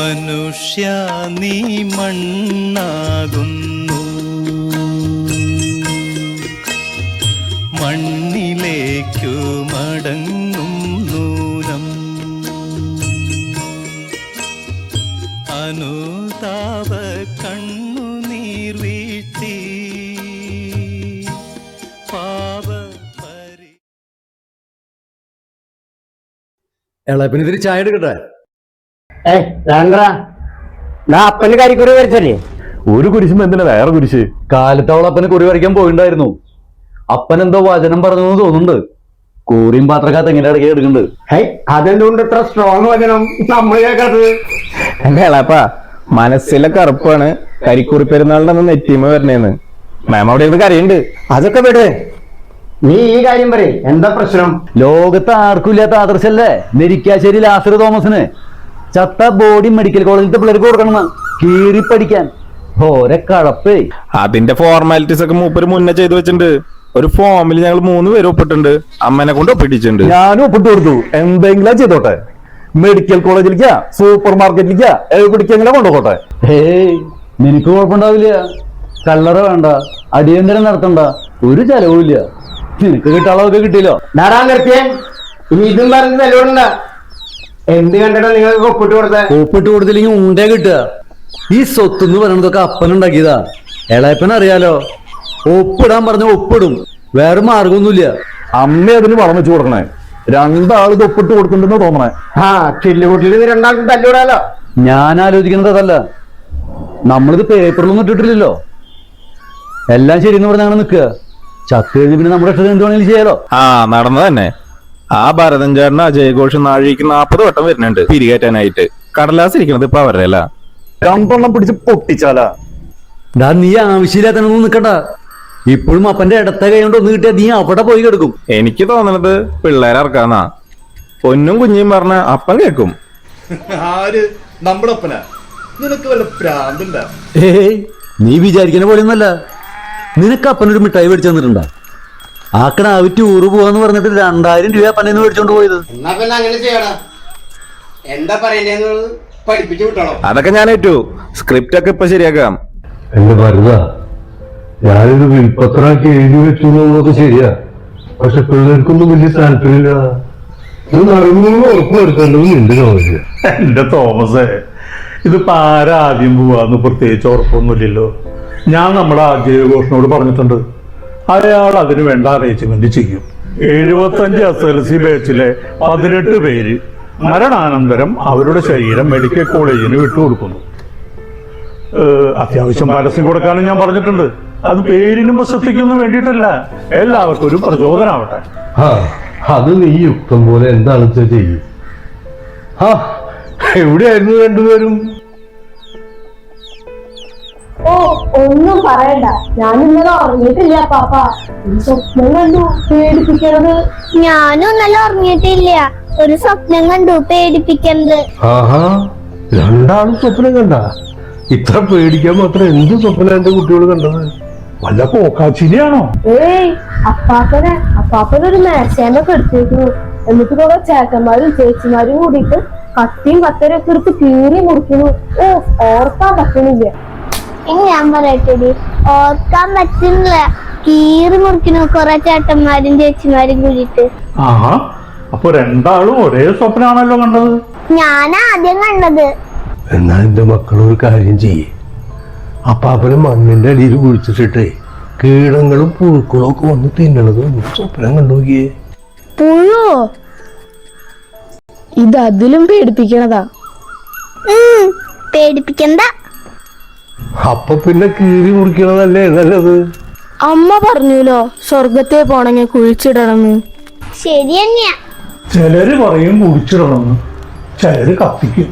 മനുഷ്യ നീ മണ്ണാകുന്നു, മണ്ണിലേക്കു മടങ്ങും നൂനം. അനുതാപ കണ്ണുനീർ വീഴ്ത്തി പാപപരി. പിന്നെ ഇതിന് ചായ എടുക്കട്ടെ? അപ്പന് കരിക്കുറി വരച്ചല്ലേ? ഒരു കുരിശും എന്തിനാ വേറെ കുരിശ്? കാലത്തവൾ അപ്പന് കുറി വരയ്ക്കാൻ പോയിണ്ടായിരുന്നു. അപ്പൻ എന്തോ വചനം പറഞ്ഞു തോന്നുന്നുണ്ട്. കൂറിയും പാത്രക്കാത്ത എങ്ങനെ ഇടയ്ക്ക് എടുക്കുന്നുണ്ട്. അതെന്തുകൊണ്ട് ഇത്ര സ്ട്രോങ് വചനം നമ്മൾ കേൾക്കാത്തത്? എന്റെ എളാപ്പാ, മനസ്സിലെ കറുപ്പാണ് കരിക്കുറി പെരുന്നാളിന്റെ അന്ന് നെറ്റീമ വരണേന്ന്. മാം അവിടെ ഇരുന്ന് കരയുണ്ട്. അതൊക്കെ വിട്, നീ ഈ കാര്യം പറയേ, എന്താ പ്രശ്നം? ലോകത്ത് ആർക്കും ഇല്ലാത്ത ആദർശല്ലേ നെരിക്കാശ്ശേരി ലാസർ തോമസിന്. ചത്ത ബോഡി മെഡിക്കൽ കോളേജിലത്തെ പിള്ളേർക്ക് കൊടുക്കണം കീറി പഠിക്കാൻ. ഓരെ കഴപ്പേ. അതിന്റെ ഫോർമാലിറ്റീസ് ഒക്കെ മൂപ്പര് മുന്നേ ചെയ്തു വെച്ചിട്ടുണ്ട്. ഒരു ഫോമിൽ ഞങ്ങൾ 3 പേര് ഒപ്പിട്ടുണ്ട്. അമ്മനെ കൊണ്ട് ഒപ്പിട്ടിട്ടുണ്ട്. ഞാനും ഒപ്പിട്ട് കൊടുത്തു. എന്തെങ്കിലും ചെയ്തോട്ടെ. മെഡിക്കൽ കോളേജിലേക്കാ സൂപ്പർ മാർക്കറ്റിലേക്കാ എവിടേക്കെങ്കിലും കൊണ്ടുപോട്ടെ. ഹേയ്, നിനക്ക് കുഴപ്പമുണ്ടാവില്ല. കല്ലറ വേണ്ട, അടിയന്തരം നടത്തണ്ട, ഒരു ചെലവുമില്ല. നിനക്ക് കിട്ടാളൊക്കെ കിട്ടിയല്ലോ. ഇതും പറഞ്ഞ് നിലവിലുണ്ട. എന്ത് കണ്ടിട്ടാ നിങ്ങൾക്ക് ഒപ്പിട്ട് കൊടുത്തേ? ഒപ്പിട്ട് കൊടുത്തില്ലെങ്കിൽ ഉണ്ടേ കിട്ടുക. ഈ സ്വത്ത് എന്ന് പറയുന്നതൊക്കെ അപ്പനുണ്ടാക്കിയതാ. ഇളയപ്പൻ അറിയാലോ. ഒപ്പിടാൻ പറഞ്ഞ ഒപ്പിടും, വേറെ മാർഗമൊന്നുമില്ല. അമ്മ അതിന് വളം വെച്ച് കൊടുക്കണേ. രണ്ടാളിത് ഒപ്പിട്ട് കൊടുക്കണ്ടെന്ന് തോന്നണേ. ചില്ലുകൂട്ടിൽ രണ്ടാൾക്കും തല്ലൂടാലോ. ഞാൻ ആലോചിക്കുന്നത് അതല്ല, നമ്മളിത് പേപ്പറിലൊന്നും ഇട്ടിട്ടില്ലല്ലോ. എല്ലാം ശരിയെന്ന് പറഞ്ഞാണ് നിൽക്കുക. ചത്ത് കഴിഞ്ഞ് പിന്നെ നമ്മുടെ ഇഷ്ടത്തിന് എന്ത് വേണമെങ്കിലും ചെയ്യാലോ. നടന്നത് തന്നെ. ആ ഭരതൻ ചേട്ടന് അജയ് ഘോഷ് നാഴിക്ക് 40 വട്ടം വരുന്നുണ്ട് പിരികേറ്റാനായിട്ട്. കടലാസ് ഇരിക്കണത് ഇപ്പൊ അവരുടെ അല്ല. 2 പിടിച്ച് പൊട്ടിച്ചാലാ. നീ ആവശ്യമില്ലാത്തൊന്നും നിക്കണ്ട. ഇപ്പോഴും അപ്പന്റെ ഇടത്തെ കൈ കൊണ്ട് ഒന്ന് കിട്ടിയാ നീ അവിടെ പോയി കിടക്കും. എനിക്ക് തോന്നണത് പിള്ളേരറക്കാന്നാ. പൊന്നും കുഞ്ഞിയും പറഞ്ഞ അപ്പൻ കേക്കും. ആര്? നമ്മുടെ അപ്പനാ? നിനക്ക് വല്ല പ്രാന്തണ്ട? ഏയ്, നീ വിചാരിക്കുന്ന പോലെയൊന്നല്ല. നിനക്ക് അപ്പനൊരു മിഠായി മേടിച്ചു തന്നിട്ടുണ്ടാ? ആക്കണാവ് ടൂറ് പോവാന്ന് പറഞ്ഞിട്ട് 2000 രൂപ പന്നേന്ന് മേടിച്ചോണ്ട് പോയത്. എന്നാ പിന്നെ അങ്ങനെ ചെയ്യണം. എന്താ പറയണ്ടേന്നുള്ളത് പഠിപ്പിച്ചു വിട്ടണം. അതൊക്കെ ഞാൻ ഏറ്റു. സ്ക്രിപ്റ്റ് ഒക്കെ ഇപ്പൊ ശരിയാക്കാം. എന്റെ ഭരത, ഞാനിത് വിൽപ്പത്രാക്കി എഴുതി വെച്ചു എന്നുള്ളത് ശരിയാ. പക്ഷെ പിള്ളേർക്കൊന്നും വലിയ താല്പര്യമില്ല. ഇത് അറിയുമ്പോൾ ഉറപ്പുവരുത്തേണ്ടത് നിന്റെ ചോദിച്ച. എന്റെ തോമസേ, ഇതിപ്പോ ആരാദ്യം പോവാന്ന് പ്രത്യേകിച്ച് ഉറപ്പൊന്നുമില്ലല്ലോ. ഞാൻ നമ്മുടെ അജയ് ഘോഷിനോട് പറഞ്ഞിട്ടുണ്ട്. അയാൾ അതിന് വേണ്ട അറേഞ്ച്മെന്റ് ചെയ്യും. 75 SLC ബാച്ചിലെ 18 പേര് മരണാനന്തരം അവരുടെ ശരീരം മെഡിക്കൽ കോളേജിന് വിട്ടുകൊടുക്കുന്നു. അത്യാവശ്യം പരസ്യം കൊടുക്കാനും ഞാൻ പറഞ്ഞിട്ടുണ്ട്. അത് പേരിനും പ്രശസ്തിക്കൊന്നും വേണ്ടിയിട്ടല്ല, എല്ലാവർക്കും ഒരു പ്രചോദനമാവട്ടെ. അത് നീ യുക്തം പോലെ എന്താണ് ചെയ്യും. എവിടെയായിരുന്നു രണ്ടുപേരും? ഓ, ഒന്നും പറയണ്ട. ഞാൻ ഇന്നലെ ഉറങ്ങിയിട്ടില്ല പാപ്പ. സ്വപ്നം കണ്ടു പേടിപ്പിക്കണത്. ഞാനും ഇന്നലെ ഉറങ്ങിയിട്ടില്ല. ഒരു സ്വപ്നം കണ്ടു പേടിപ്പിക്കണത്. രണ്ടാളും സ്വപ്നം കണ്ട? ഇത്ര പേടിക്കാൻ മാത്രം എന്ത് സ്വപ്നം എന്റെ കുട്ടികൾ കണ്ടത്? വല്ല കോക്കാച്ചിരിയാണോ? ഏയ്, അപ്പാപ്പനൊരു മേശേനൊക്കെ എടുത്തേക്കുന്നു. എന്നിട്ട് കുറെ ചേട്ടന്മാരും ചേച്ചിമാരും കൂടിയിട്ട് കത്തിയും കത്തരൊക്കെ എടുത്ത് കീറി മുറിക്കുന്നു. ഓ, ഓർക്കാൻ പറ്റണില്ല. ഞാൻ പറയട്ടെടി, ഓർക്കാൻ പറ്റുന്നില്ല. കീറി മുറിക്കുന്നു കുറെ ചേട്ടന്മാരും ചേച്ചിമാരും കൂടിയിട്ട്. അപ്പൊ രണ്ടാളും ഒരേ സ്വപ്നാണല്ലോ കണ്ടത്? ഞാൻ ആദ്യം കണ്ടത്. എന്നാ എന്റെ മക്കളൊരു കാര്യം ചെയ്യേ. അപ്പാപ്പനെ മണ്ണിന്റെ അടിയിൽ കുഴിച്ചിട്ടേ കീടങ്ങളും പുഴുക്കളും ഒക്കെ വന്ന് തിന്നണത് സ്വപ്നം കണ്ടുനോക്കിയേ. പുഴോ? ഇത് അതിലും പേടിപ്പിക്കണതാ. പേടിപ്പിക്കണ്ട. അപ്പൊ പിന്നെ കീറി മുറിക്കണതല്ലേ നല്ലത്? അമ്മ പറഞ്ഞല്ലോ സ്വർഗത്തെ പോണെങ്കിൽ കുഴിച്ചിടണമെന്ന്. ശരി തന്നെയാ. ചിലര് പറയും കുഴിച്ചിടണമെന്ന്, ചിലര് കത്തിക്കും.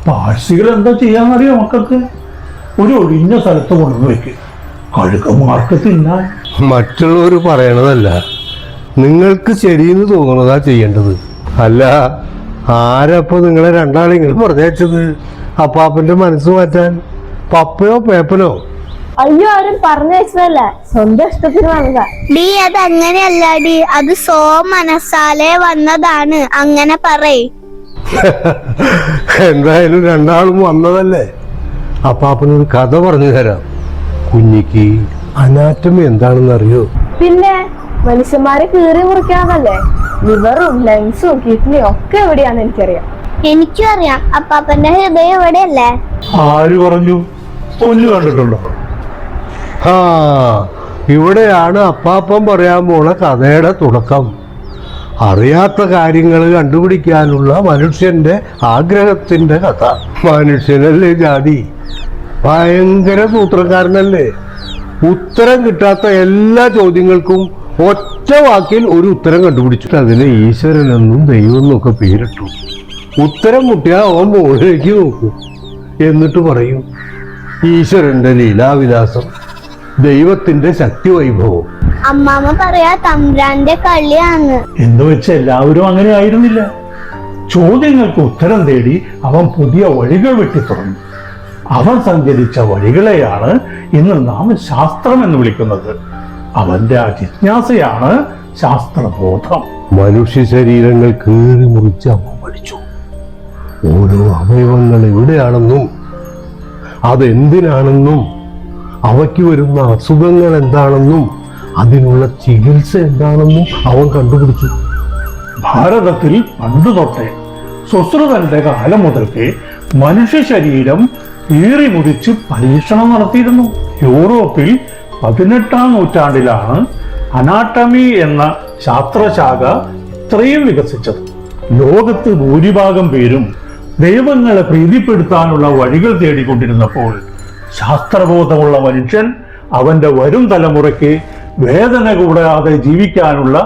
പാഴ്സികൾ എന്താ ചെയ്യാന്നറിയോ മക്കൾക്ക്? ഒരു ഒഴിഞ്ഞ സ്ഥലത്ത് കൊണ്ടുവന്ന് വെക്കും, കഴുകന്മാർക്ക് തിന്നാൻ. മറ്റുള്ളവർ പറയണതല്ല, നിങ്ങൾക്ക് ശരിയെന്ന് തോന്നണതാ ചെയ്യേണ്ടത്. അല്ല, ആരപ്പോ നിങ്ങളെ രണ്ടാളെങ്കിലും പറഞ്ഞയച്ചത്? അപ്പാപ്പന്റെ മനസ്സ് മാറ്റാൻ? പപ്പയോ പേപ്പനോ? അയ്യോ, ആരും പറഞ്ഞയച്ചതല്ല, സ്വന്തം ഇഷ്ടത്തിന് വന്നതാ. ഡി, അത് അങ്ങനെയല്ല ഡി, അത് സോ മനസ്സാലെ വന്നതാണ്. അങ്ങനെ പറയ്. എന്തായാലും രണ്ടാളും വന്നതല്ലേ, അപ്പാപ്പനൊരു കഥ പറഞ്ഞു തരാം. കുഞ്ഞിക്ക് അനാറ്റമി എന്താണെന്ന് അറിയോ? പിന്നെ മനുഷ്യന്മാരെ കീറി മുറിക്കാന്നല്ലേ? ലിവറും ലങ്സും കിഡ്നിയും ഒക്കെ എവിടെയാന്ന് എനിക്കറിയാം. എനിക്കും അറിയാം. അപ്പാപ്പന്റെ ഹൃദയം എവിടെയല്ലേ? ആര് പറഞ്ഞു? പൊന്നു കണ്ടിട്ടുണ്ടോ? ആ, ഇവിടെയാണ് അപ്പാപ്പൻ പറയാൻ പോണ കഥയുടെ തുടക്കം. അറിയാത്ത കാര്യങ്ങൾ കണ്ടുപിടിക്കാനുള്ള മനുഷ്യന്റെ ആഗ്രഹത്തിന്റെ കഥ. മനുഷ്യനല്ലേ ജാതി, ഭയങ്കര സൂത്രക്കാരനല്ലേ. ഉത്തരം കിട്ടാത്ത എല്ലാ ചോദ്യങ്ങൾക്കും ഒറ്റ വാക്കിൽ ഒരു ഉത്തരം കണ്ടുപിടിച്ചിട്ട് അതിന് ഈശ്വരനെന്നും ദൈവം ഒക്കെ പേരിട്ടു. ഉത്തരം മുട്ടിയാൽ അവൻ മുകളിലേക്ക് നോക്കും, എന്നിട്ട് പറയും ഈശ്വരന്റെ ലീലാവിലാസം, ദൈവത്തിന്റെ ശക്തി വൈഭവം. അമ്മാമ്മ പറയാ തമ്പ്രാന്റെ കളിയാണ് എന്ന് വെച്ച് എല്ലാവരും അങ്ങനെ ആയിരുന്നില്ല. ചോദ്യങ്ങൾക്ക് ഉത്തരം തേടി അവൻ പുതിയ വഴികൾ വെട്ടി തുറന്നു. അവൻ സഞ്ചരിച്ച വഴികളെയാണ് ഇന്ന് നാം ശാസ്ത്രം എന്ന് വിളിക്കുന്നത്. അവന്റെ ആ ജിജ്ഞാസയാണ് ശാസ്ത്രബോധം. മനുഷ്യ ശരീരങ്ങൾ കീറി മുറിച്ച് അവൻ പഠിച്ചു. ഓരോ അവയവങ്ങൾ എവിടെയാണെന്നും അതെന്തിനാണെന്നും അവയ്ക്ക് വരുന്ന അസുഖങ്ങൾ എന്താണെന്നും അതിനുള്ള ചികിത്സ എന്താണെന്നും അവൻ കണ്ടുപിടിച്ചു. ഭാരതത്തിൽ പണ്ടു തൊട്ടേ സുശ്രുതന്റെ കാലം മുതൽക്കേ മനുഷ്യ ശരീരം കീറി മുറിച്ച് പരീക്ഷണം നടത്തിയിരുന്നു. യൂറോപ്പിൽ 18-ാം നൂറ്റാണ്ടിലാണ് അനാട്ടമി എന്ന ശാസ്ത്രശാഖ ഇത്രയും വികസിച്ചത്. ലോകത്ത് ഭൂരിഭാഗം പേരും ദൈവങ്ങളെ പ്രീതിപ്പെടുത്താനുള്ള വഴികൾ തേടിക്കൊണ്ടിരുന്നപ്പോൾ ശാസ്ത്രബോധമുള്ള മനുഷ്യൻ അവന്റെ വരും തലമുറയ്ക്ക് വേദന കൂടാതെ ജീവിക്കാനുള്ള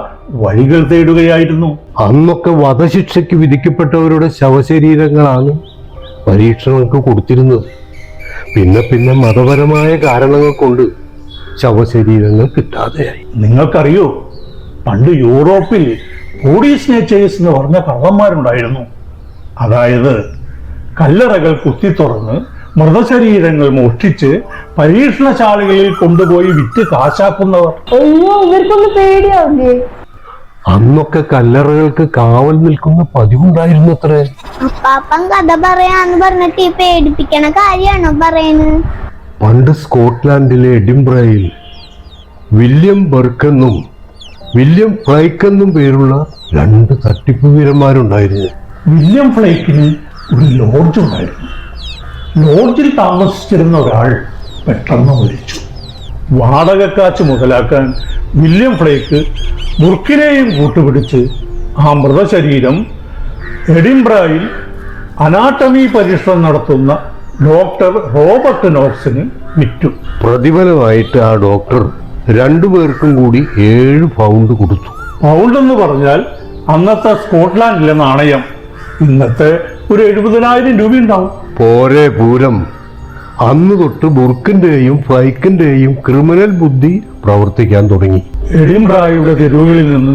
വഴികൾ തേടുകയായിരുന്നു. അന്നൊക്കെ വധശിക്ഷയ്ക്ക് വിധിക്കപ്പെട്ടവരുടെ ശവശരീരങ്ങളാണ് പരീക്ഷണങ്ങൾക്ക് കൊടുത്തിരുന്നത്. പിന്നെ പിന്നെ മതപരമായ കാരണങ്ങൾ കൊണ്ട് ശവശരീരങ്ങൾ കിട്ടാതെയായി. നിങ്ങൾക്കറിയോ, പണ്ട് യൂറോപ്പിൽ ബോഡി സ്നേച്ചേഴ്സ് എന്ന് പറഞ്ഞ കള്ളന്മാരുണ്ടായിരുന്നു. അതായത് കല്ലറകൾ കുത്തിത്തുറന്ന് മൃതശരീരങ്ങൾ മോഷ്ടിച്ച് പരീക്ഷണശാലകളിൽ കൊണ്ടുപോയി വിറ്റ് കാശാക്കുന്നവർ. അയ്യോ, ഇവർക്കൊന്ന് പേടിയാവില്ലേ? അന്നൊക്കെ കല്ലറകൾക്ക് കാവൽ നിൽക്കുന്ന പതിവുണ്ടായിരുന്നു അത്രേ. അപ്പാപ്പൻ കഥ പറയാന്ന് പറഞ്ഞിട്ട് ഈ പേടിപ്പിക്കണ കാര്യാണോ പറയുന്നത്? പണ്ട് സ്കോട്ട്ലാൻഡിലെ എഡിംബ്രയിൽ വില്യം ബർക്കെന്നും വില്യം ഫ്ലൈക്കെന്നും പേരുള്ള 2 തട്ടിപ്പ് വീരന്മാരുണ്ടായിരുന്നു. വില്യം ഫ്ലൈക്കിന് ഒരു ലോഡ്ജ് ഉണ്ടായിരുന്നു. ലോഡ്ജിൽ താമസിച്ചിരുന്ന ഒരാൾ പെട്ടെന്ന് മരിച്ചു. വാടകക്കാശ് മുതലാക്കാൻ വില്യം ഫ്ലൈക്ക് ബുർക്കിനെയും കൂട്ടുപിടിച്ച് ആ മൃതശരീരം എഡിംബ്രയിൽ അനാട്ടമി പരീക്ഷണം നടത്തുന്ന ഡോക്ടർ റോബർട്ട് നോക്സിന് വിറ്റു. പ്രതിഫലമായിട്ട് ആ ഡോക്ടർ 2 പേർക്കും കൂടി 7 പൗണ്ട് കൊടുത്തു. പൗണ്ട് എന്ന് പറഞ്ഞാൽ അന്നത്തെ സ്കോട്ട്ലാൻഡിലെ നാണയം. ഇന്നത്തെ ഒരു 70,000 രൂപ ഉണ്ടാവും. പോരെ പൂരം. അന്ന് തൊട്ട് ബുർക്കിന്റെയും ഫ്ലൈക്കിന്റെയും ക്രിമിനൽ ബുദ്ധി പ്രവർത്തിക്കാൻ തുടങ്ങി. എഡിംബ്രയുടെ തെരുവുകളിൽ നിന്ന്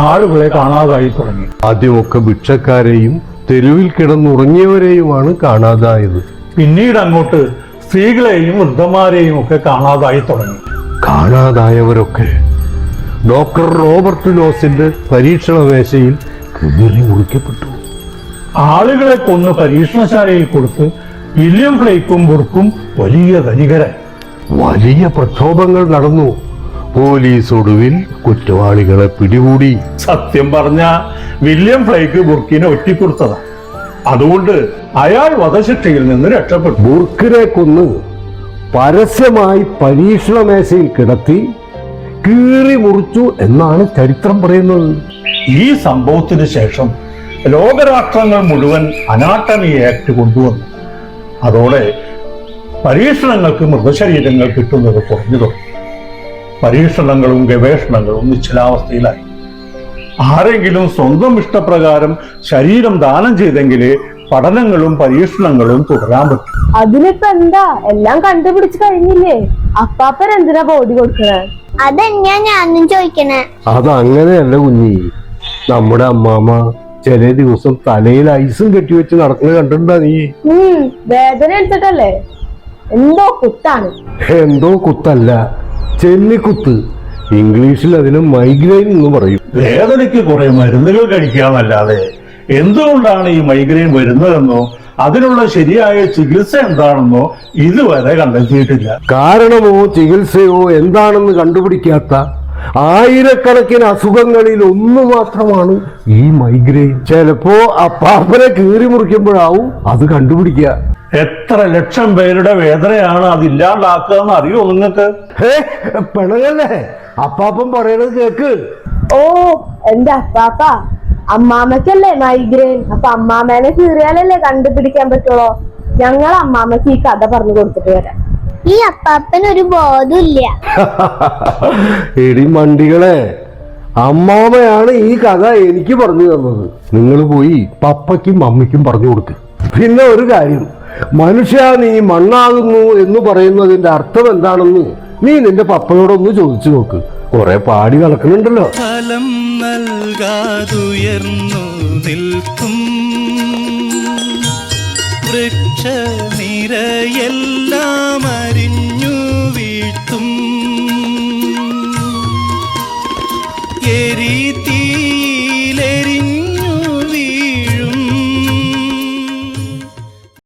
ആളുകളെ കാണാതായി തുടങ്ങി. ആദ്യമൊക്കെ ഭിക്ഷക്കാരെയും തെരുവിൽ കിടന്നുറങ്ങിയവരെയുമാണ് കാണാതായത്. പിന്നീട് അങ്ങോട്ട് സ്ത്രീകളെയും വൃദ്ധന്മാരെയും ഒക്കെ കാണാതായി തുടങ്ങി. കാണാതായവരൊക്കെ ഡോക്ടർ റോബർട്ട് നോസിന്റെ പരീക്ഷണ മേശയിൽ കീറി മുറിക്കപ്പെട്ടു. ആളുകളെ കൊന്ന് പരീക്ഷണശാലയിൽ കൊടുത്ത് വില്യം ഫ്ലൈക്കും ബുർക്കും വലിയ ധനികരായി. വലിയ പ്രക്ഷോഭങ്ങൾ നടന്നു. പോലീസ് ഒടുവിൽ കുറ്റവാളികളെ പിടികൂടി. സത്യം പറഞ്ഞ വില്യം ഫ്ലൈക്ക് ബുർക്കിനെ ഒറ്റിക്കൊടുത്തതാണ്. അതുകൊണ്ട് അയാൾ വധശിക്ഷയിൽ നിന്ന് രക്ഷപ്പെട്ടു. ബുർക്കിനെ കൊന്ന് പരസ്യമായി പരീക്ഷണ മേശയിൽ കിടത്തി കീറി മുറിച്ചു എന്നാണ് ചരിത്രം പറയുന്നത്. ഈ സംഭവത്തിന് ശേഷം ലോകരാഷ്ട്രങ്ങൾ മുഴുവൻ അനാട്ടമി ആക്ട് കൊണ്ടുവന്നു. അതോടെ പരീക്ഷണങ്ങൾക്ക് മൃതശരീരങ്ങൾ കിട്ടുന്നത് കുറഞ്ഞു തുടങ്ങി. പരീക്ഷണങ്ങളും ഗവേഷണങ്ങളും നിശ്ചലാവസ്ഥയിലായി. ആരെങ്കിലും സ്വന്തം ഇഷ്ടപ്രകാരം ശരീരം ദാനം ചെയ്തെങ്കിലേ പഠനങ്ങളും പരീക്ഷണങ്ങളും തുടരാൻ പറ്റും. അതിനിപ്പോ എന്താ, എല്ലാം കണ്ടുപിടിച്ച് കഴിഞ്ഞില്ലേ? അപ്പാപ്പൻ എന്തിനാ ബോഡി കൊടുക്കണേ? അതെന്നെയാ ഞാനും ചോദിക്കണേ. അതങ്ങനെയല്ല കുഞ്ഞി. നമ്മുടെ അമ്മാമ്മ ചില ദിവസം തലയിൽ ഐസും കെട്ടിവെച്ച് നടക്കുന്നത് കണ്ടിട്ടുണ്ടാ നീ? വേദന എടുത്തിട്ടല്ലേ? എന്തോ കുത്താണ്. എന്തോ കുത്തല്ല, ചെന്നിക്കുത്ത്. ഇംഗ്ലീഷിൽ അതിന് മൈഗ്രെയിൻ എന്ന് പറയും. വേദനയ്ക്ക് കുറെ മരുന്നുകൾ കഴിക്കാന്നല്ലാതെ എന്തുകൊണ്ടാണ് ഈ മൈഗ്രെയിൻ വരുന്നതെന്നോ അതിനുള്ള ശരിയായ ചികിത്സ എന്താണെന്നോ ഇതുവരെ കണ്ടെത്തിയിട്ടില്ല. കാരണമോ ചികിത്സയോ എന്താണെന്ന് കണ്ടുപിടിക്കാത്ത ആയിരക്കണക്കിന് അസുഖങ്ങളിൽ ഒന്ന് മാത്രമാണ് ഈ മൈഗ്രെയിൻ. ചിലപ്പോ അപ്പാപ്പനെ കീറി മുറിക്കുമ്പോഴാവും അത് കണ്ടുപിടിക്കുക. എത്ര ലക്ഷം പേരുടെ വേദനയാണ് അതില്ലാണ്ടാക്കുക എന്ന് അറിയോ നിങ്ങൾക്ക്? പിണങ്ങല്ലേ, അപ്പാപ്പൻ പറയണത് കേക്ക്. ഓ എന്റെ അപ്പാപ്പ, അമ്മാമ്മക്കല്ലേ മൈഗ്രെയിൻ, അപ്പൊ അമ്മാമ്മേനെ കീറിയാലല്ലേ കണ്ടുപിടിക്കാൻ പറ്റുള്ളൂ. ഞങ്ങൾ അമ്മാമ്മക്ക് ഈ കഥ പറഞ്ഞു കൊടുത്തിട്ട് വരാം. ഈ അപ്പാപ്പന് ഒരു ബോധമില്ല. എടി മണ്ടികളെ, അമ്മാമയാണ് ഈ കഥ എനിക്ക് പറഞ്ഞു തന്നത്. നിങ്ങൾ പോയി പപ്പയ്ക്കും മമ്മിക്കും പറഞ്ഞു കൊടുക്ക്. പിന്നെ ഒരു കാര്യം, മനുഷ്യ നീ മണ്ണാകുന്നു എന്ന് പറയുന്നതിന്റെ അർത്ഥം എന്താണെന്ന് നീ നിന്റെ പപ്പയോടൊന്ന് ചോദിച്ചു നോക്ക്. കുറെ പാടി കളക്കണുണ്ടല്ലോ. ഫലം നൽകാതുയർന്നു നിൽക്കും വൃക്ഷനിരയെല്ലാം അരിഞ്ഞു വീഴ്ത്തും എരിതീ